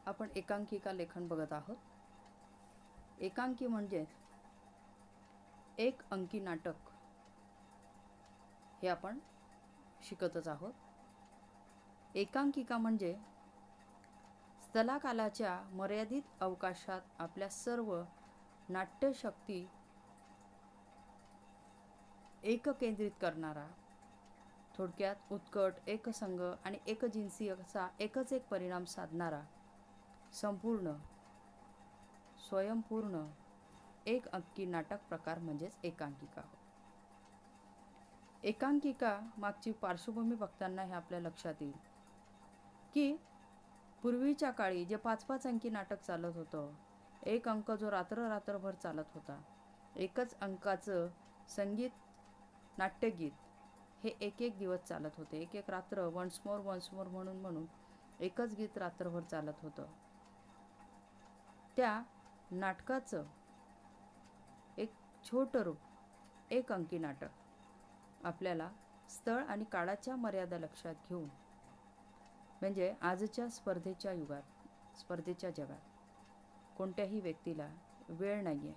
आपण एकांकिका लेखन बघत आहोत. एकांकी म्हणजे एक अंकी नाटक हे आपण शिकतच आहोत. एकांकिका म्हणजे स्थलाकालाच्या मर्यादित अवकाशात आपल्या सर्व नाट्यशक्ती एककेंद्रित करणारा, थोडक्यात उत्कट, एकसंग आणि एकजिन्सी असा एकच एक परिणाम साधणारा, संपूर्ण स्वयंपूर्ण एक अंकी नाटक प्रकार म्हणजेच एकांकिका. एकांकिका मागची पार्श्वभूमी बघताना हे आपल्या लक्षात येईल की पूर्वीच्या काळी जे 5-5 अंकी नाटक चालत होतं, एक अंक जो रात्रभर चालत होता, एकच अंकाचं संगीत नाट्यगीत हे एक दिवस चालत होते, एक रात्र वन्स मोर म्हणून एकच गीत रात्रभर चालत होतं. त्या नाटकाचं एक छोटं रूप एक अंकी नाटक आपल्याला स्थळ आणि काळाच्या मर्यादा लक्षात घेऊन, म्हणजे आजच्या स्पर्धेच्या जगात कोणत्याही व्यक्तीला वेळ नाही आहे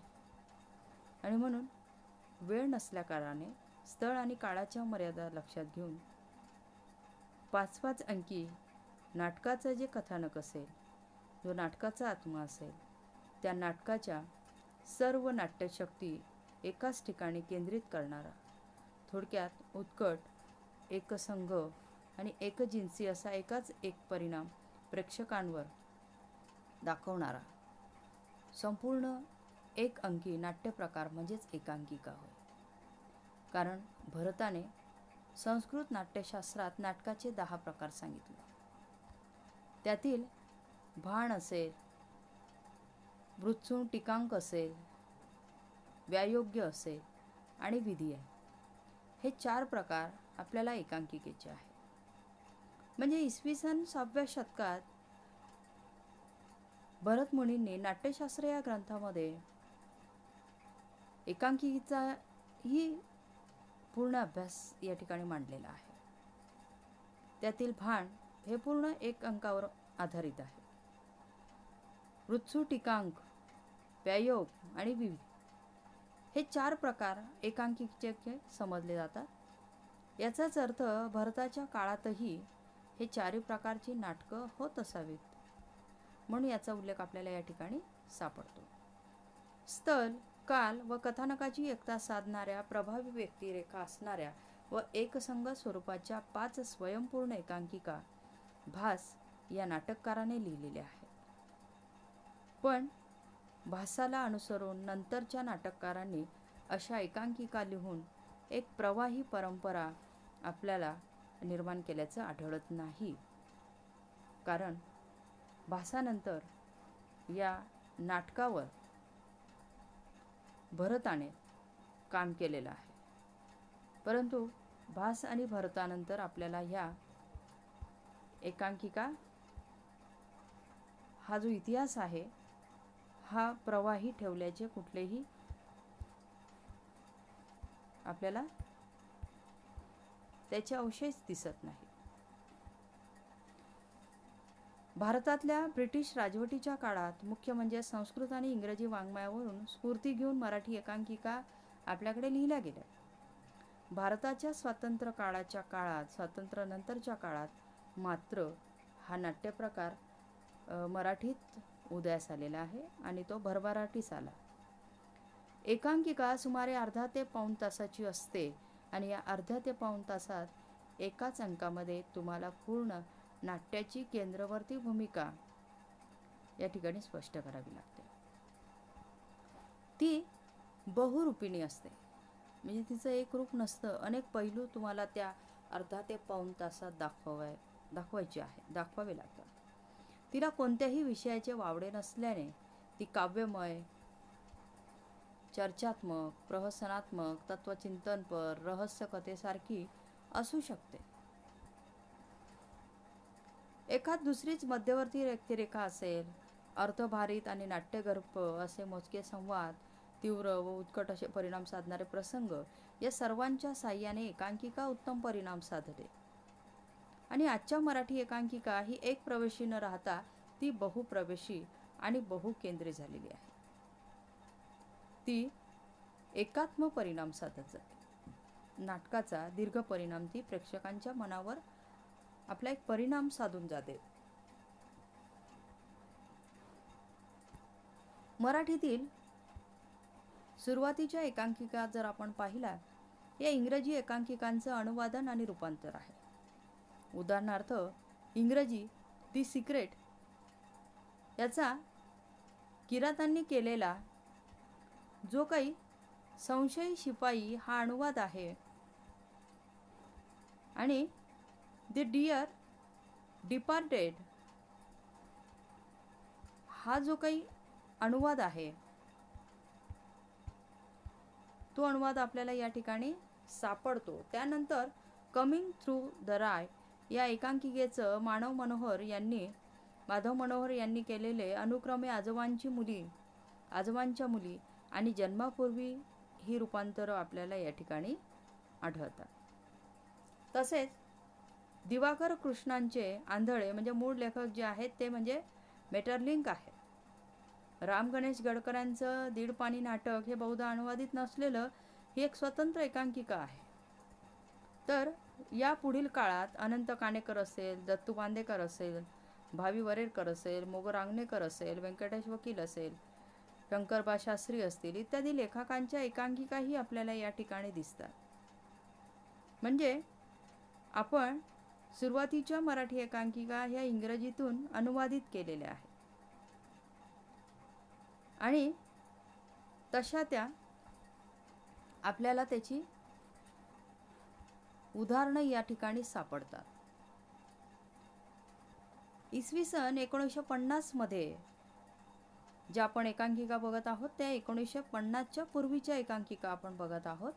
आणि म्हणून वेळ नसल्याकारणाने स्थळ आणि काळाच्या मर्यादा लक्षात घेऊन 5-5 अंकी नाटकाचं जे कथानक असेल, जो नाटकाचा आत्मा असेल, त्या नाटकाच्या सर्व नाट्यशक्ती एकाच ठिकाणी केंद्रित करणारा, थोडक्यात उत्कट, एकसंघ आणि एकजिन्सी असा एकाच एक परिणाम प्रेक्षकांवर दाखवणारा संपूर्ण एक अंकी नाट्यप्रकार म्हणजेच एकांकिका होय. कारण भरताने संस्कृत नाट्यशास्त्रात नाटकाचे 10 प्रकार सांगितले. त्यातील भाण असेल, वृत्सुंग टीकांक असेल, व्यायोग्य असेल आणि विधी आहे, हे 4 प्रकार आपल्याला एकांकिकेचे आहे. म्हणजे इसवी सन 6व्या शतकात भरत मुनींनी नाट्यशास्त्र या ग्रंथामध्ये एकांकिकेचा ही पूर्ण अभ्यास या ठिकाणी मांडलेला आहे. त्यातील भाण हे पूर्ण एक अंकावर आधारित आहे. वृत्सु टीकांक, व्यायोग आणि विधी हे 4 प्रकार एकांकिकेचे समजले जातात. याचाच अर्थ भरताच्या काळातही हे 4 प्रकारची नाटकं होत असावीत, म्हणून याचा उल्लेख आपल्याला या ठिकाणी सापडतो. स्थल, काल व कथानकाची एकता साधणाऱ्या, प्रभावी व्यक्तिरेखा असणाऱ्या व एकसंग स्वरूपाच्या 5 स्वयंपूर्ण एकांकिका भास या नाटककाराने लिहिलेल्या आहेत. पण भासाला अनुसरून नंतरच्या नाटककारांनी अशा एकांकिका लिहून एक प्रवाही परंपरा आपल्याला निर्माण केल्याचं आढळत नाही. कारण भासानंतर या नाटकावर भरताने काम केलेलं आहे. परंतु भास आणि भरतानंतर आपल्याला ह्या एकांकिका हा जो इतिहास आहे हा प्रवाही ठेवल्याचे कुठलेही आपल्याला त्याचे अवशेष दिसत नाही. भारतातल्या ब्रिटिश राजवटीच्या काळात मुख्य म्हणजे संस्कृत आणि इंग्रजी वाङ्मयावरून स्फूर्ती घेऊन मराठी एकांकिका आपल्याकडे लिहिल्या गेल्या. भारताच्या स्वातंत्र्यानंतरच्या काळात मात्र हा नाट्यप्रकार मराठीत उदयास आलेला आहे आणि तो भरभराटीस आला. एकांकिका सुमारे अर्धा ते पाऊण तासाची असते आणि या अर्ध्या ते पाऊण तासात एकाच अंकामध्ये तुम्हाला पूर्ण नाट्याची केंद्रवर्ती भूमिका या ठिकाणी स्पष्ट करावी लागते. ती बहुरूपिणी असते, म्हणजे तिचं एक रूप नसतं, अनेक पैलू तुम्हाला त्या अर्धा ते पाऊण तासात दाखवावे लागतात. तिला कोणत्याही विषयाचे वावडे नसल्याने ती काव्यमय, चर्चात्मक, प्रहसनात्मक, तत्वचिंतनपर, रहस्यकथेसारखी असू शकते. एखाद दुसरीच मध्यवर्ती व्यक्तिरेखा असेल, अर्थभारित आणि नाट्यगर्भ असे मोजके संवाद, तीव्र व उत्कट असे परिणाम साधणारे प्रसंग, या सर्वांच्या साह्याने एकांकिका उत्तम परिणाम साधते. आणि आजच्या मराठी एकांकिका ही एक प्रवेशी न राहता ती बहुप्रवेशी आणि बहुकेंद्री झालेली आहे. ती एकात्म परिणाम साधत जाते. नाटकाचा दीर्घ परिणाम ती प्रेक्षकांच्या मनावर आपला एक परिणाम साधून जाते. मराठीतील सुरुवातीच्या एकांकिका जर आपण पाहिला, या इंग्रजी एकांकिकांचं अनुवादन आणि रूपांतर आहे. उदाहरणार्थ इंग्रजी दी सिक्रेट याचा किरातांनी केलेला जो काही संशयी शिपाई हा अनुवाद आहे, आणि द डिअर डिपार्टेड हा जो काही अनुवाद आहे, तो अनुवाद आपल्याला या ठिकाणी सापडतो. त्यानंतर कमिंग थ्रू द राय या एकांकिकेचं माधव मनोहर यांनी केलेले अनुक्रमे आजोबांच्या मुली आणि जन्मापूर्वी ही रूपांतरं आपल्याला या ठिकाणी आढळतात. तसेच दिवाकर कृष्णांचे आंधळे म्हणजे मूळ लेखक जे आहेत ते म्हणजे मेटरलिंक आहे. राम गणेश गडकरांचं दीड पानी नाटक हे बहुधा अनुवादित नसलेलं ही एक स्वतंत्र एकांकिका आहे. तर या पुढील काळात अनंत काणेकर असेल, दत्तू बांदेकर असेल, भावी वरेरकर असेल, मोगरा अंगणेकर असेल, व्यंकटेश वकील असेल, शंकरबा शास्त्री असतील इत्यादी लेखकांच्या एकांकिकाही आपल्याला या ठिकाणी दिसतात. म्हणजे आपण सुरुवातीच्या मराठी एकांकिका ह्या इंग्रजीतून अनुवादित केलेल्या आहेत आणि तशा त्या आपल्याला त्याची उदाहरणं या ठिकाणी सापडतात. इसवी सन 1950 मध्ये ज्या आपण एकांकिका बघत आहोत त्या 1950च्या पूर्वीच्या एकांकिका आपण बघत आहोत.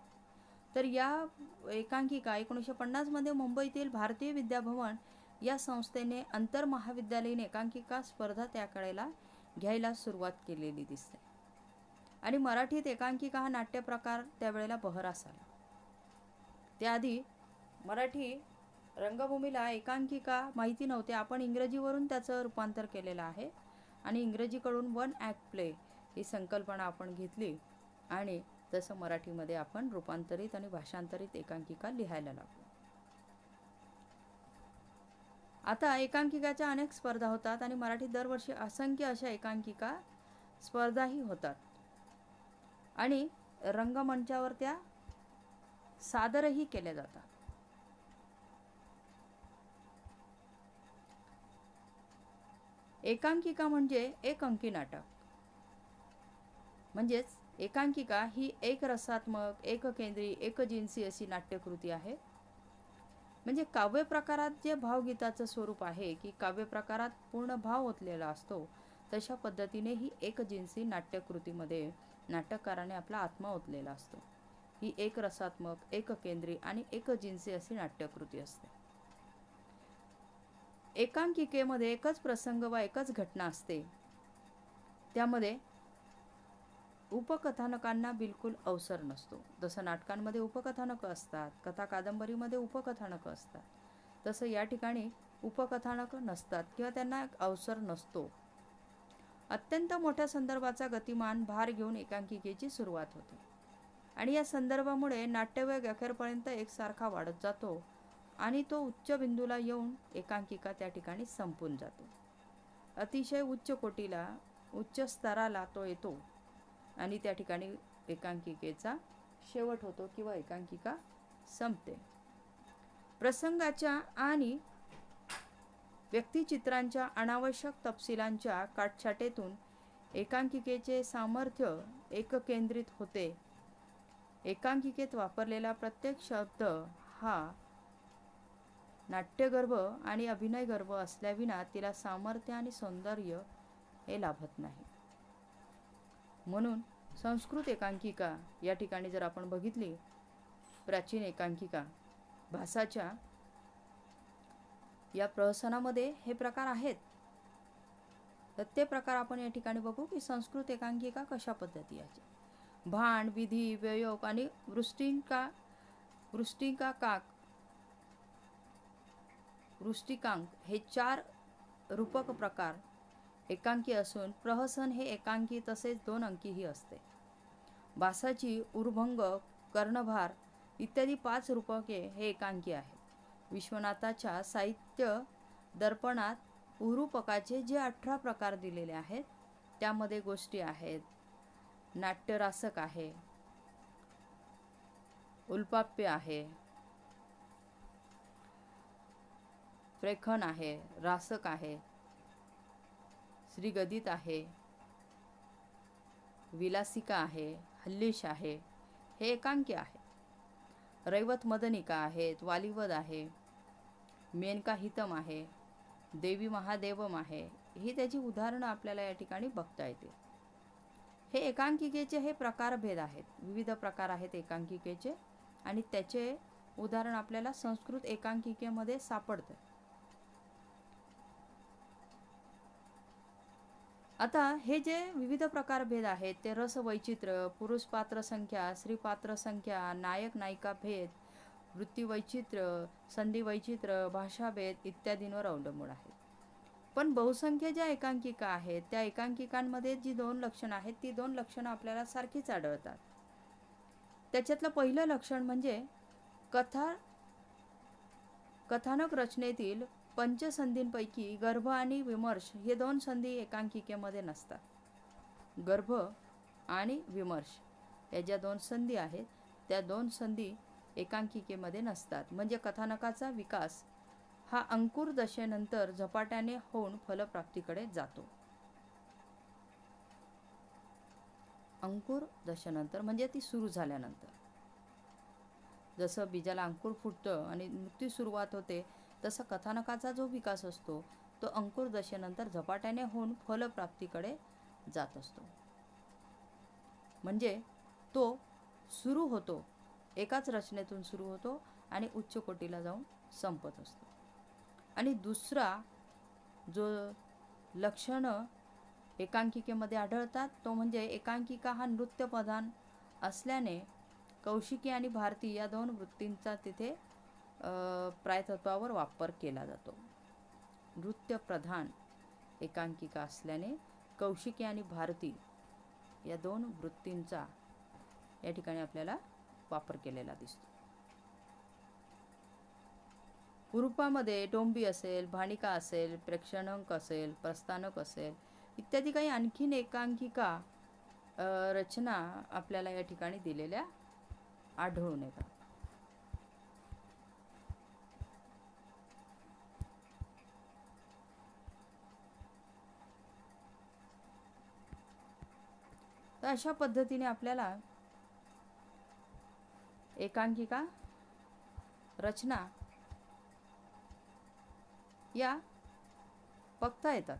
तर या एकांकिका 1950 मध्ये मुंबईतील भारतीय विद्याभवन या संस्थेने आंतरमहाविद्यालयीन एकांकिका स्पर्धा त्यावेळेला घ्यायला सुरुवात केलेली दिसते. आणि मराठीत एकांकिका हा नाट्यप्रकार त्यावेळेला बहरास आला. त्याआधी मराठी रंगभूमीला एकांकिका माहिती नव्हते. आपण इंग्रजीवरून त्याचं रूपांतर केलेलं आहे आणि इंग्रजीकडून वन ॲक्ट प्ले ही संकल्पना आपण घेतली आणि तसं मराठीमध्ये आपण रूपांतरित आणि भाषांतरित एकांकिका लिहायला लागलो. आता एकांकिकाच्या अनेक स्पर्धा होतात आणि मराठीत दरवर्षी असंख्य अशा एकांकिका स्पर्धाही होतात आणि रंगमंचावर त्या सादरही केल्या जातात. एकांकिका म्हणजे एक अंकी नाटक. म्हणजेच एकांकिका ही एक रसात्मक, एककेंद्री, एकजिन्सी अशी नाट्यकृती आहे. म्हणजे काव्य प्रकारात जे भावगीताचं स्वरूप आहे की काव्य प्रकारात पूर्ण भाव ओतलेला असतो, तशा पद्धतीने ही एकजिन्सी नाट्यकृतीमध्ये नाटककाराने आपला आत्मा ओतलेला असतो. ही एक रसात्मक, एककेंद्री आणि एकजिन्सी अशी नाट्यकृती असते. एकांकिकेमध्ये एकच प्रसंग व एकच घटना असते. त्यामध्ये उपकथानकांना बिलकुल अवसर नसतो. जसं नाटकांमध्ये उपकथानकं असतात, कथा कादंबरीमध्ये उपकथानकं असतात, तसं या ठिकाणी उपकथानकं नसतात किंवा त्यांना अवसर नसतो. अत्यंत मोठ्या संदर्भाचा गतिमान भार घेऊन एकांकिकेची सुरुवात होते आणि या संदर्भामुळे नाट्यवेग अखेरपर्यंत एकसारखा वाढत जातो आणि तो उच्च बिंदूला येऊन एकांकिका त्या ठिकाणी संपून जातो. अतिशय उच्च कोटीला, उच्च स्तराला तो येतो आणि त्या ठिकाणी एकांकिकेचा शेवट होतो किंवा एकांकिका संपते. प्रसंगाच्या आणि व्यक्तिचित्रांच्या अनावश्यक तपशिलांच्या काटछाटेतून एकांकिकेचे सामर्थ्य एककेंद्रित होते. एकांकिकेत वापरलेला प्रत्येक शब्द हा नाट्यगर्भ आणि अभिनयगर्भ असल्याविना तिला सामर्थ्य आणि सौंदर्य हे लाभत नाही. म्हणून संस्कृत एकांकिका या ठिकाणी जर आपण बघितली, प्राचीन एकांकिका भासाच्या या प्रहसनामध्ये हे प्रकार आहेत. तर ते प्रकार आपण या ठिकाणी बघू की संस्कृत एकांकिका कशा पद्धती आहे. भाण, विधी, व्ययोग आणि वृष्टिकांक हे 4 रूपक प्रकार एकांकी असून प्रहसन हे एकांकी तसेच 2 अंकीही असते. भासाची, उरभंग, कर्णभार इत्यादी 5 रूपके हे एकांकी आहेत. विश्वनाथाच्या साहित्य दर्पणात उरूपकाचे जे 18 प्रकार दिलेले आहेत त्यामध्ये गोष्टी आहेत, नाट्यरासक आहे, उल्पाप्य आहे, प्रेखन आहे, रासक आहे, श्रीगदित आहे, विलासिका आहे, हल्लीश आहे, हे एकांकी आहे. रैवत मदनिका आहेत, वालिवद आहे, मेनका हितम आहे, देवी महादेवम आहे, ही त्याची उदाहरणं आपल्याला या ठिकाणी बघता येतील. हे एकांकिकेचे हे प्रकारभेद आहेत, विविध प्रकार आहेत एकांकिकेचे आणि त्याचे उदाहरण आपल्याला संस्कृत एकांकिकेमध्ये सापडतं. आता हे जे विविध प्रकारभेद आहेत ते रसवैचित्र्य, पुरुष पात्र संख्या, स्त्री पात्र संख्या, नायक नायिका भेद, वृत्ती वैचित्र्य, संधी वैचित्र्य, भाषाभेद इत्यादींवर अवलंबून आहेत. पण बहुसंख्य ज्या एकांकिका आहेत त्या एकांकिकांमध्ये जी 2 लक्षणं आहेत ती 2 लक्षणं आपल्याला सारखीच आढळतात. त्याच्यातलं पहिलं लक्षण म्हणजे कथानक रचनेतील पंचसंधींपैकी गर्भ आणि विमर्श हे 2 संधी एकांकिकेमध्ये नसतात. गर्भ आणि विमर्श या ज्या 2 संधी आहेत त्या 2 संधी एकांकिकेमध्ये नसतात. म्हणजे कथानकाचा विकास हा अंकुर दशेनंतर झपाट्याने होऊन फलप्राप्तीकडे जातो. अंकुर दशेनंतर म्हणजे ती सुरू झाल्यानंतर, जसं बीजाला अंकुर फुटतं आणि नुकती सुरुवात होते तसं कथानकाचा जो विकास असतो तो अंकुर दशेनंतर झपाट्याने होऊन फलप्राप्तीकडे जात असतो. म्हणजे तो सुरू होतो, एकाच रचनेतून सुरू होतो आणि उच्च कोटीला जाऊन संपत असतो. आणि दुसरा जो लक्षणं एकांकिकेमध्ये आढळतात तो म्हणजे एकांकिका हा नृत्यप्रधान असल्याने कौशिकी आणि भारती या 2 वृत्तींचा तिथे प्रायतत्वावर वापर केला जातो. नृत्यप्रधान एकांकिका असल्याने कौशिकी आणि भारती या 2 वृत्तींचा या ठिकाणी आपल्याला वापर केलेला दिसतो. रूपामध्ये डोंबी असेल, भाणिका असेल, प्रेक्षणंक असेल, प्रस्थानक असेल इत्यादी काही आणखीन एकांकिका रचना आपल्याला या ठिकाणी दिलेल्या आढळून येतात. तर अशा पद्धतीने आपल्याला एकांकिका रचना या बघता येतात.